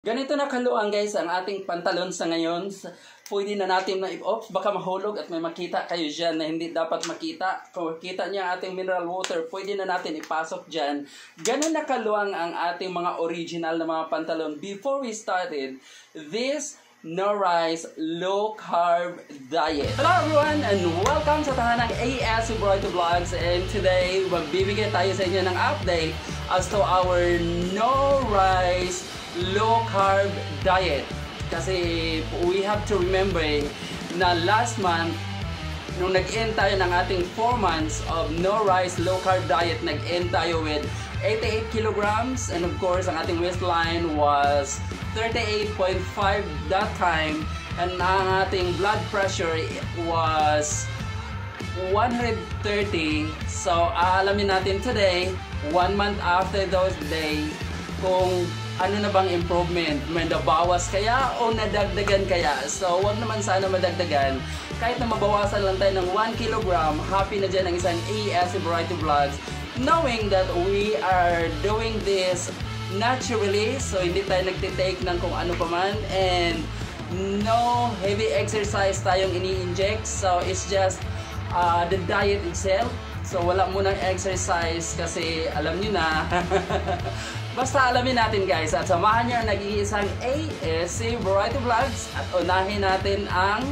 Ganito na kaluang guys ang ating pantalon sa ngayon. Pwede na natin na i-off. Baka mahulog at may makita kayo dyan na hindi dapat makita. Kung kita niya ating mineral water, pwede na natin ipasok dyan. Ganun na kaluang ang ating mga original na mga pantalon. Before we started this no rice, low carb diet. Hello everyone and welcome sa tahanang AS Bright Vlogs, and today magbibigay tayo sa inyo ng update as to our no rice, low carb diet. Kasi we have to remember na last month nung nag-end tayo ng ating 4 months of no rice, low carb diet, nag-end tayo with 88 kilograms, and of course ang ating waistline was 38.5 that time, and ang ating blood pressure was 130. So aalamin natin today, 1 month after those days, kung ano na bang improvement, may nabawas kaya o nadagdagan kaya. So wag naman sana madagdagan, kahit na mabawasan lang tayo ng 1 kilogram, happy na dyan ang isang AS Variety Vlogs, knowing that we are doing this naturally, so hindi tayo nagtitake ng kung ano pa man, and no heavy exercise tayong ini-inject. So it's just the diet itself. So wala munang exercise kasi alam nyo na. Basta alamin natin guys, at samahan nyo ang nag-iisang ASC Variety Vlogs at unahin natin ang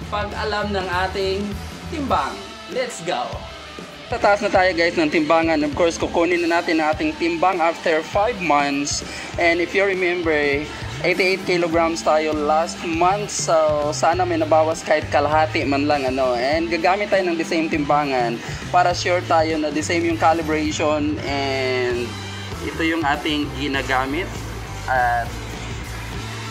pag-alam ng ating timbang. Let's go! Tataas na tayo guys ng timbangan. Of course, kukunin na natin ang ating timbang after 5 months. And if you remember, 88 kilograms tayo last month. So, sana may nabawas kahit kalahati man lang. And gagamit tayo ng the same timbangan para sure tayo na the same yung calibration. And ito yung ating ginagamit. At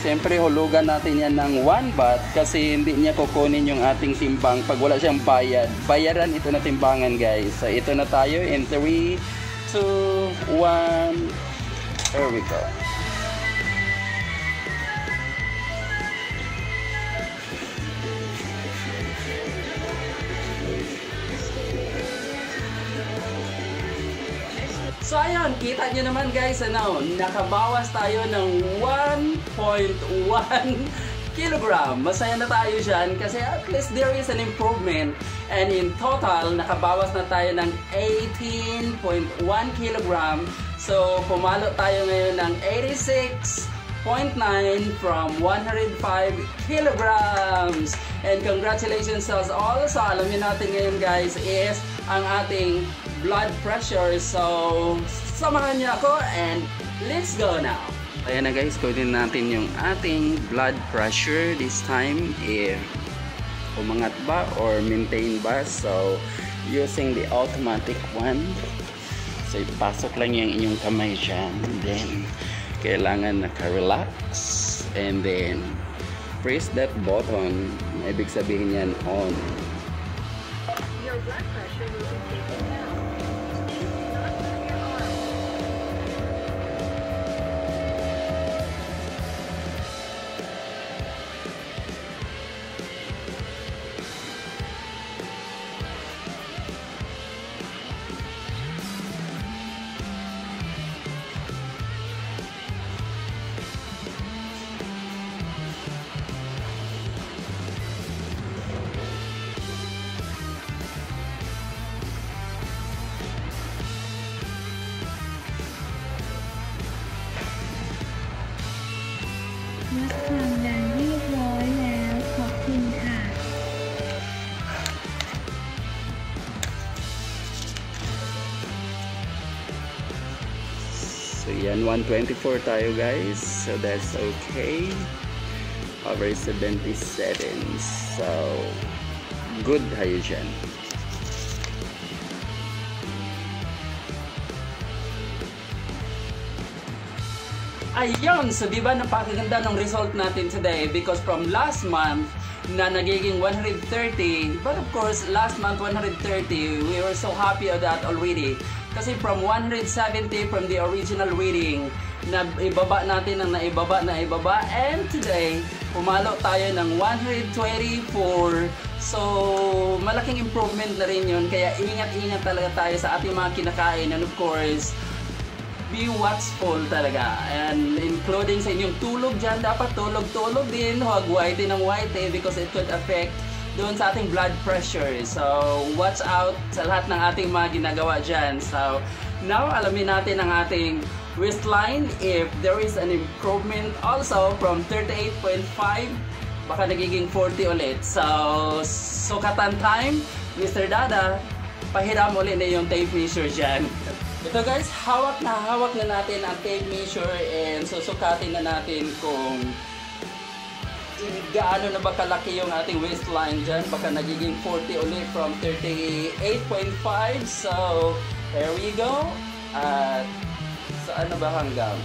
siyempre hulugan natin yan ng 1 baht kasi hindi niya kukunin yung ating timbang pag wala siyang bayad. Bayaran ito na timbangan guys. So ito na tayo in 3, 2, 1. There we go. So ayun, kita nyo naman guys, nakabawas tayo ng 1.1 kilogram. Masaya na tayo dyan kasi at least there is an improvement. And in total, nakabawas na tayo ng 18.1 kilogram. So pumalo tayo ngayon ng 86.9 from 105 kilograms. And congratulations to us all. So alamin natin ngayon guys is ang ating blood pressure. So samahan niyo ako and let's go now. Ayan na guys, kunin natin yung ating blood pressure this time, if umangat ba or maintain ba. So using the automatic one, so ipasok lang yung inyong kamay dyan, then kailangan naka-relax, and then press that button. Ibig sabihin yan on. Your blood pressure will be taken down. Not on your arm.วัดความดันเรียบร้อยแล้วขอบคุณค่ะ So yan, 124 tayo guys. So that's okay. Over 77. So good tayo dyan. Ayun! So diba napakaganda ng result natin today, because from last month na nagiging 130, but of course last month 130, we were so happy of that already. Kasi from 170 from the original reading, na ibaba natin ng naibaba, and today pumalo tayo ng 124. So malaking improvement na rin yun, kaya ingat-ingat talaga tayo sa ating mga kinakain, and of course be watchful talaga. And including sa inyong tulog dyan, dapat tulog-tulog din. Huwag white ng white because it could affect doon sa ating blood pressure. So, watch out sa lahat ng ating mga ginagawa dyan. So, now, alamin natin ang ating waistline. If there is an improvement also from 38.5, baka nagiging 40 ulit. So, sukatan time, Mr. Dada, pahiram ulit na yung tape measure dyan. Ito guys, hawak na natin ang tape measure and susukatin na natin kung gaano na ba kalaki yung ating waistline dyan. Baka nagiging 40 ulit from 38.5. So, here we go. At saan na ba hanggang?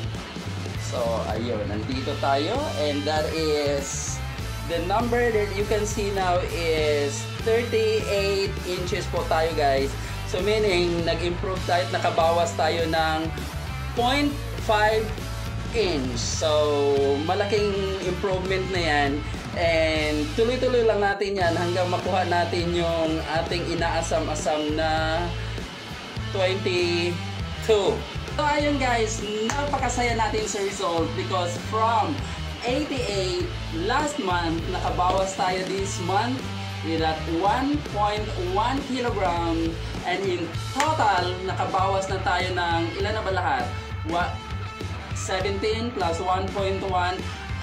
So, ayun, nandito tayo. And that is, the number that you can see now is 38 inches po tayo guys. So meaning, nag-improve tayo, nakabawas tayo ng 0.5 inch. So, malaking improvement na yan. And tuloy-tuloy lang natin yan hanggang makuha natin yung ating inaasam-asam na 22. So ayun guys, napakasaya natin sa result because from 88 last month, nakabawas tayo this month with that 1.1 kilogram, and in total, nakabawas na tayo ng ilan na ba lahat? 17 plus 1.1,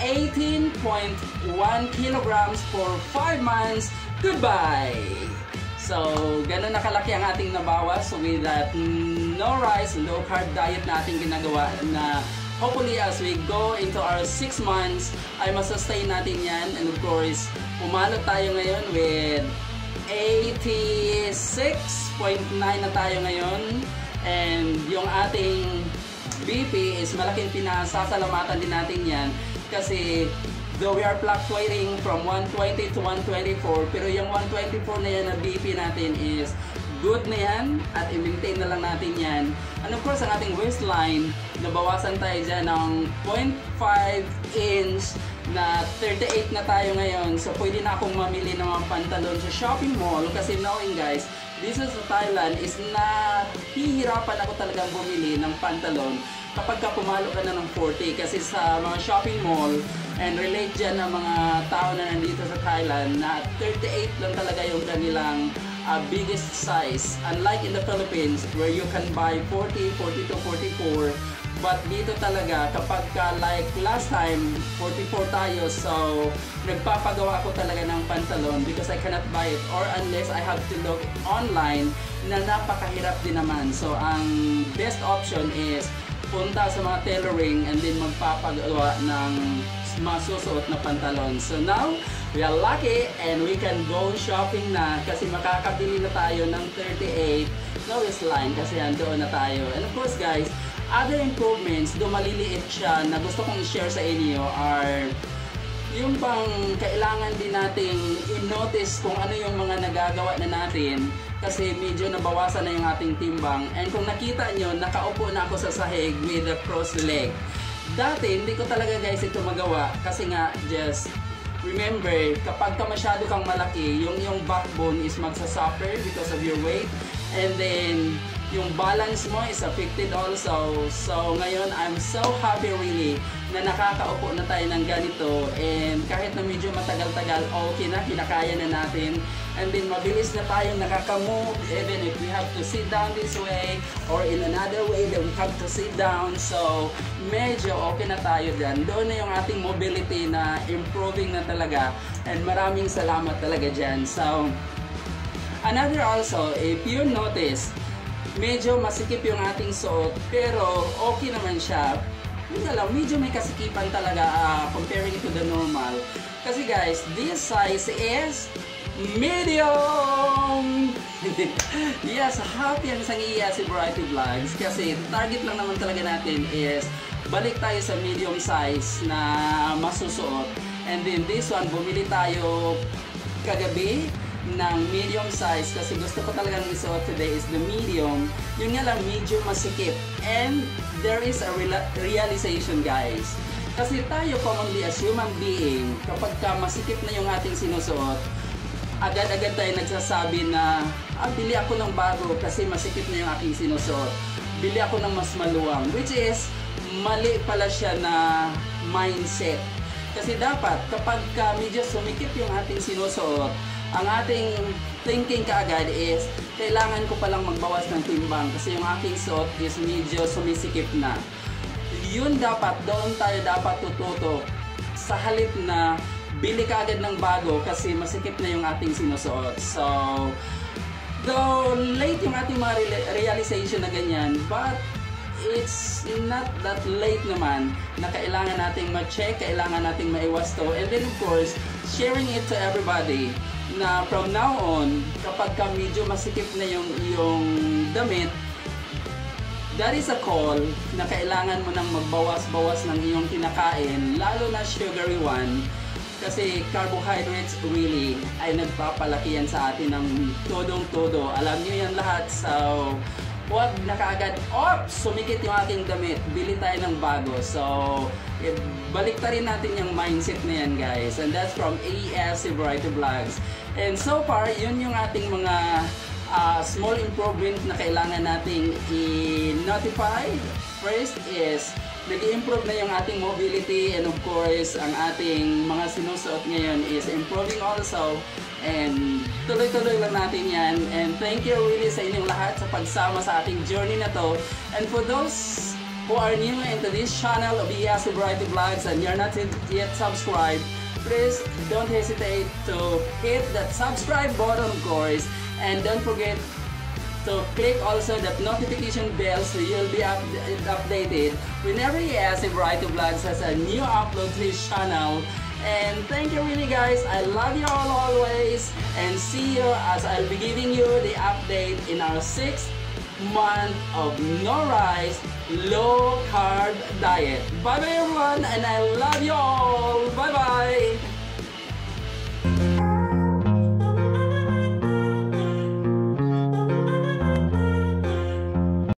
18.1 kilograms for 5 months. Goodbye! So, ganun nakalaki ang ating nabawas with that no rice, low carb diet na ating ginagawa na hopefully as we go into our 6 months ay masustain natin yan. And of course, pumalo tayo ngayon with 86.9 na tayo ngayon. And yung ating BP is malaking pinasasalamatan din natin yan. Kasi though we are fluctuating from 120 to 124, pero yung 124 na yan na BP natin is good na yan at i-maintain na lang natin yan. And of course, ang ating waistline, nabawasan tayo dyan ng 0.5 inch na 38 na tayo ngayon. So, pwede na akong mamili ng mga pantalon sa shopping mall kasi knowing guys, this is Thailand is nahihirapan ako talagang bumili ng pantalon kapag ka pumalo ka na ng 40 kasi sa mga shopping mall and relate dyan ng mga tao na nandito sa Thailand na 38 lang talaga yung kanilang biggest size, unlike in the Philippines where you can buy 40, 42, 44. But dito talaga kapag ka like last time 44 tayo, so nagpapagawa ako talaga ng pantalon because I cannot buy it or unless I have to look online na napakahirap din naman. So ang best option is punta sa mga tailoring and then magpapagawa ng masusuot na pantalon. So now, we are lucky and we can go shopping na kasi makakabili na tayo ng 38 na waistline kasi andoon na tayo. And of course guys, other improvements, do maliliit siya na gusto kong i-share sa inyo are yung pang kailangan din nating i-notice kung ano yung mga nagagawa na natin kasi medyo nabawasan na yung ating timbang. And kung nakita nyo, nakaupo na ako sa sahig with a cross leg. Dati, hindi ko talaga guys ito magawa kasi nga just remember, kapag ka masyado kang malaki, yung backbone is magsasuffer because of your weight. And then, yung balance mo is affected also. So, ngayon, I'm so happy really na nakakaupo na tayo ng ganito. And kahit na medyo matagal-tagal, okay na, kinakaya na natin. And then, mabilis na tayong nakaka-move even if we have to sit down this way or in another way that we have to sit down. So, medyo okay na tayo dyan. Doon na yung ating mobility na improving na talaga. And maraming salamat talaga dyan. So, another also, if you notice, medyo masikip yung ating suot, pero okay naman siya. Hindi alam, medyo may kasikipan talaga comparing to the normal. Kasi guys, this size is medium! Yes, happy ang isang iya si Variety Vlogs kasi target lang naman talaga natin is balik tayo sa medium size na masusuot. And then this one, bumili tayo kagabi ng medium size kasi gusto ko talagang isuot today is the medium. Yun nga lang, medyo masikip. And there is a realization guys. Kasi tayo commonly as human being, kapag ka masikip na yung ating sinusuot, agad-agad tayo nagsasabi na bili ako ng bago kasi masikip na yung aking sinusuot. bili ako ng mas maluwang. Which is, mali pala siya na mindset. Kasi dapat, kapag medyo sumikip yung ating sinusuot, ang ating thinking kaagad is, kailangan ko palang magbawas ng timbang kasi yung aking suot is medyo sumisikip na. Yun dapat, doon tayo dapat tututo. Sa halip na bili kaagad ng bago kasi masikip na yung ating sinusuot. So, though late yung ating mga realization na ganyan, but it's not that late naman na kailangan nating ma-check, kailangan nating maiwas to. And then of course, sharing it to everybody na from now on, kapag ka medyo masikip na yung damit, that is a call na kailangan mo nang magbawas-bawas ng iyong kinakain, lalo na sugary one. Kasi carbohydrates really ay nagpapalaki yan sa atin ng todong-todo. Alam niyo yan lahat. So, huwag na kaagad, sumikit yung aking damit, bili tayo ng bago. So, balik ta rin natin yung mindset na yan, guys. And that's from AES Variety Vlogs. And so far, yun yung ating mga small improvement na kailangan nating i-notify. First is, nag-i-improve na yung ating mobility, and of course, ang ating mga sinusuot ngayon is improving also. And tuloy-tuloy lang natin yan. And thank you really sa inyong lahat sa pagsama sa ating journey na to. And for those who are new into this channel of AES Variety Vlogs and you're not yet subscribed, please don't hesitate to hit that subscribe button, of course. And don't forget to click also that notification bell so you'll be updated whenever AES Variety Vlogs has a new upload to this channel. And thank you really, guys. I love you all always. And see you as I'll be giving you the update in our 6th month of no rice, low carb diet. Bye bye everyone, and I love you all. Bye bye.